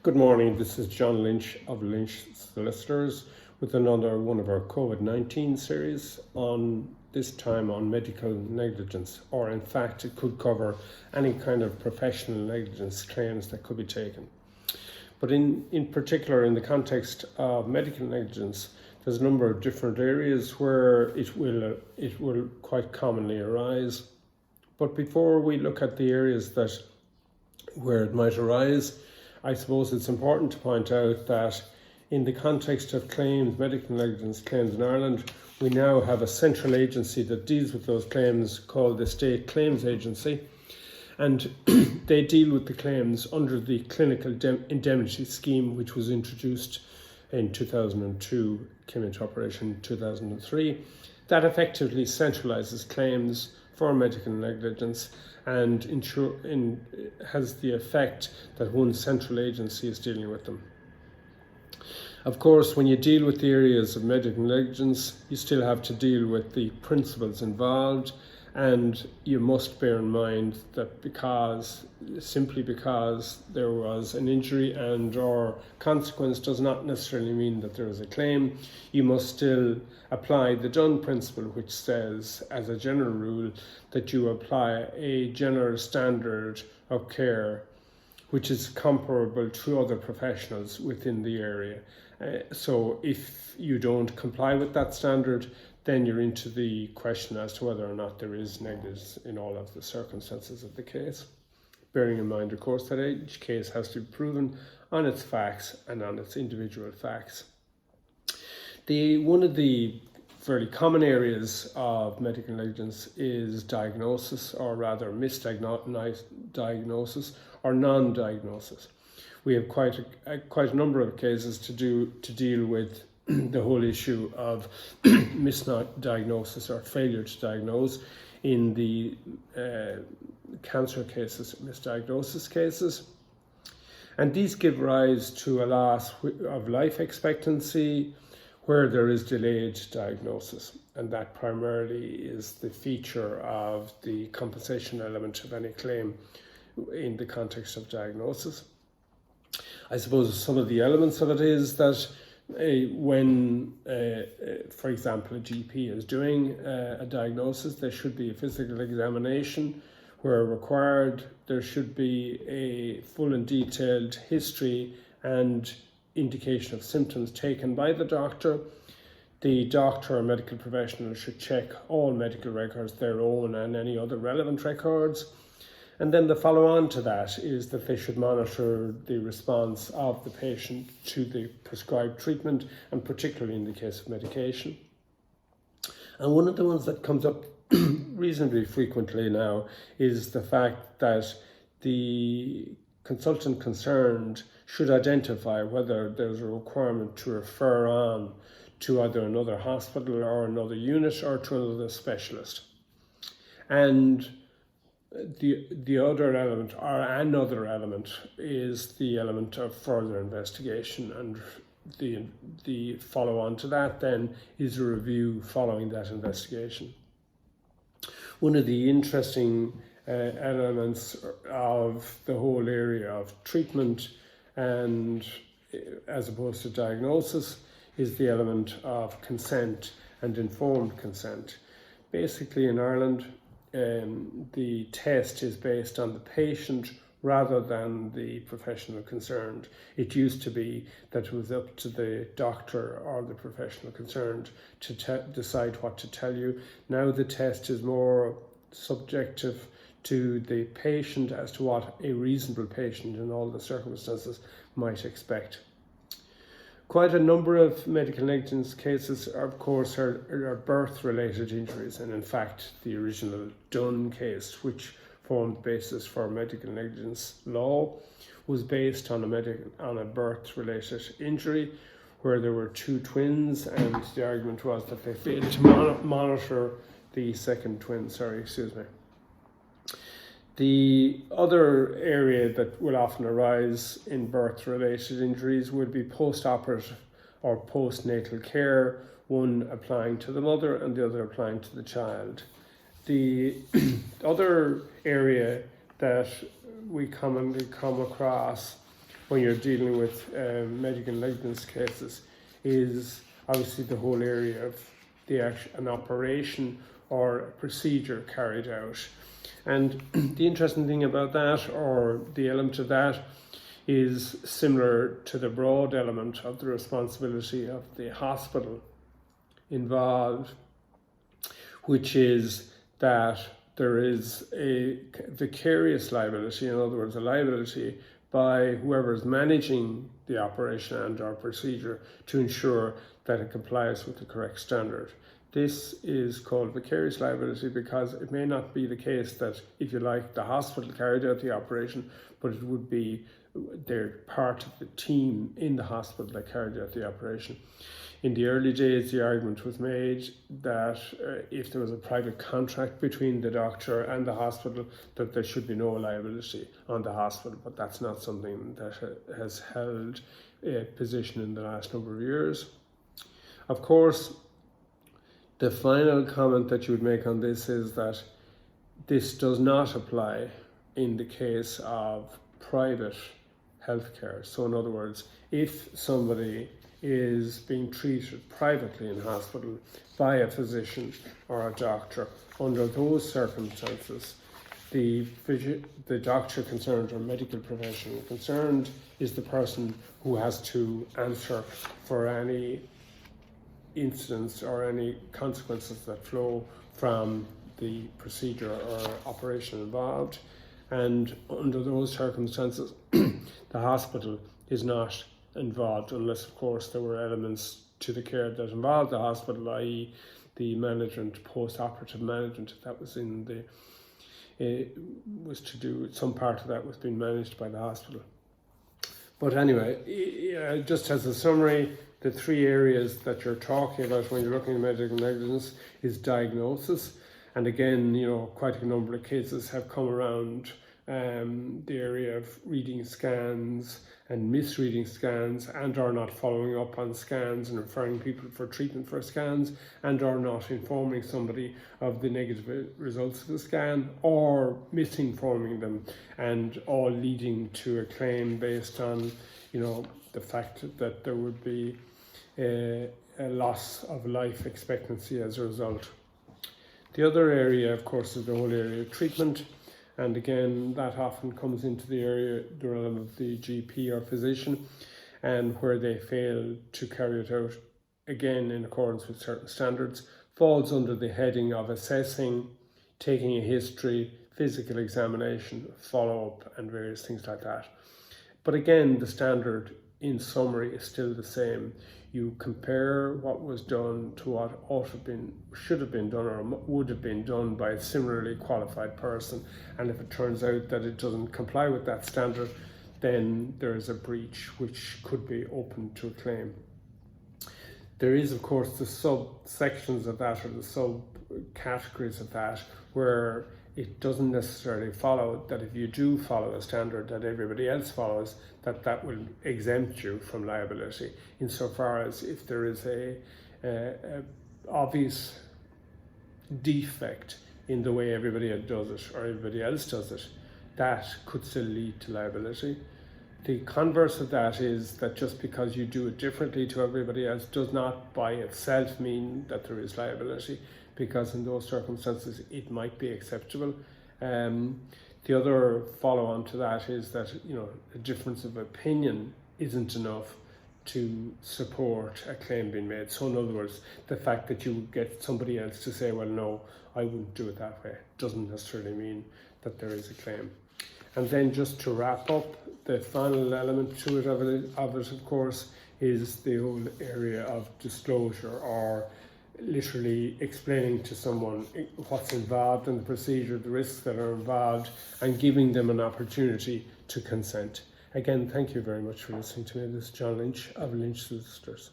Good morning, this is John Lynch of Lynch Solicitors with another one of our COVID-19 series, this time on medical negligence, or in fact it could cover any kind of professional negligence claims that could be taken. But in particular, in the context of medical negligence, there's a number of different areas where it will quite commonly arise. But before we look at the areas where it might arise, I suppose it's important to point out that in the context of claims, medical negligence claims in Ireland, we now have a central agency that deals with those claims called the State Claims Agency, and they deal with the claims under the Clinical Indemnity Scheme, which was introduced in 2002, came into operation in 2003. That effectively centralises claims for medical negligence and has the effect that one central agency is dealing with them. Of course, when you deal with the areas of medical negligence, you still have to deal with the principles involved, and you must bear in mind that simply because there was an injury and or consequence does not necessarily mean that there is a claim. You must still apply the done principle, which says, as a general rule, that you apply a general standard of care which is comparable to other professionals within the area. So if you don't comply with that standard, then you're into the question as to whether or not there is negligence in all of the circumstances of the case. Bearing in mind, of course, that each case has to be proven on its facts and on its individual facts. One of the fairly common areas of medical negligence is diagnosis, or rather misdiagnosis or non-diagnosis. We have quite a number of cases to deal with the whole issue of misdiagnosis or failure to diagnose in the cancer cases, misdiagnosis cases. And these give rise to a loss of life expectancy where there is delayed diagnosis. And that primarily is the feature of the compensation element of any claim in the context of diagnosis. I suppose some of the elements of it is that when, for example, a GP is doing a diagnosis, there should be a physical examination. Where required, there should be a full and detailed history and indication of symptoms taken by the doctor. The doctor or medical professional should check all medical records, their own and any other relevant records. And then the follow-on to that is that they should monitor the response of the patient to the prescribed treatment, and particularly in the case of medication. And one of the ones that comes up reasonably frequently now is the fact that the consultant concerned should identify whether there's a requirement to refer on to either another hospital or another unit or to another specialist. And the other element, or another element, is the element of further investigation, and the follow-on to that then is a review following that investigation. One of the interesting elements of the whole area of treatment, and as opposed to diagnosis, is the element of consent and informed consent. Basically, in Ireland, the test is based on the patient rather than the professional concerned. It used to be that it was up to the doctor or the professional concerned to decide what to tell you. Now the test is more subjective to the patient as to what a reasonable patient in all the circumstances might expect. Quite a number of medical negligence cases, of course, are birth-related injuries, and in fact, the original Dunn case, which formed the basis for medical negligence law, was based on a birth-related injury, where there were two twins, and the argument was that they failed to monitor the second twin. The other area that will often arise in birth-related injuries would be post-operative or postnatal care, one applying to the mother and the other applying to the child. The other area that we commonly come across when you're dealing with medical negligence cases is obviously the whole area of an operation or a procedure carried out. And the interesting thing about that, or the element of that, is similar to the broad element of the responsibility of the hospital involved, which is that there is a vicarious liability, in other words, a liability by whoever is managing the operation and or procedure to ensure that it complies with the correct standard. This is called vicarious liability because it may not be the case that, if you like, the hospital carried out the operation, but it would be they're part of the team in the hospital that carried out the operation. In the early days, the argument was made that if there was a private contract between the doctor and the hospital, that there should be no liability on the hospital, but that's not something that has held a position in the last number of years. Of course, the final comment that you would make on this is that this does not apply in the case of private healthcare. So in other words, if somebody is being treated privately in hospital by a physician or a doctor, under those circumstances, the doctor concerned or medical professional concerned is the person who has to answer for any incidents or any consequences that flow from the procedure or operation involved. And under those circumstances, the hospital is not involved unless, of course, there were elements to the care that involved the hospital, i.e. the management, post-operative management, that was in the was to do, some part of that was being managed by the hospital. But anyway, just as a summary, the three areas that you're talking about when you're looking at medical negligence is diagnosis. And again, quite a number of cases have come around the area of reading scans and misreading scans, and are not following up on scans and referring people for treatment for scans, and are not informing somebody of the negative results of the scan, or misinforming them, and all leading to a claim based on the fact that there would be a loss of life expectancy as a result. The other area, of course, is the whole area of treatment. And again, that often comes into the realm of the GP or physician, and where they fail to carry it out, again in accordance with certain standards, falls under the heading of assessing, taking a history, physical examination, follow-up, and various things like that. But again, the standard in summary is still the same. You compare what was done to what should have been done or would have been done by a similarly qualified person, and if it turns out that it doesn't comply with that standard, then there is a breach which could be open to a claim. There is, of course, the subsections of that, or the subcategories of that, where it doesn't necessarily follow that if you do follow a standard that everybody else follows, that will exempt you from liability, insofar as if there is a obvious defect in the way everybody does it or everybody else does it, that could still lead to liability. The converse of that is that just because you do it differently to everybody else does not by itself mean that there is liability, because in those circumstances it might be acceptable. The other follow-on to that is that a difference of opinion isn't enough to support a claim being made. So in other words, the fact that you get somebody else to say, well, no, I wouldn't do it that way, doesn't necessarily mean that there is a claim. And then just to wrap up, the final element to it of it, of course, is the whole area of disclosure, or literally explaining to someone what's involved in the procedure, the risks that are involved, and giving them an opportunity to consent. Again, thank you very much for listening to me. This is John Lynch of Lynch Solicitors.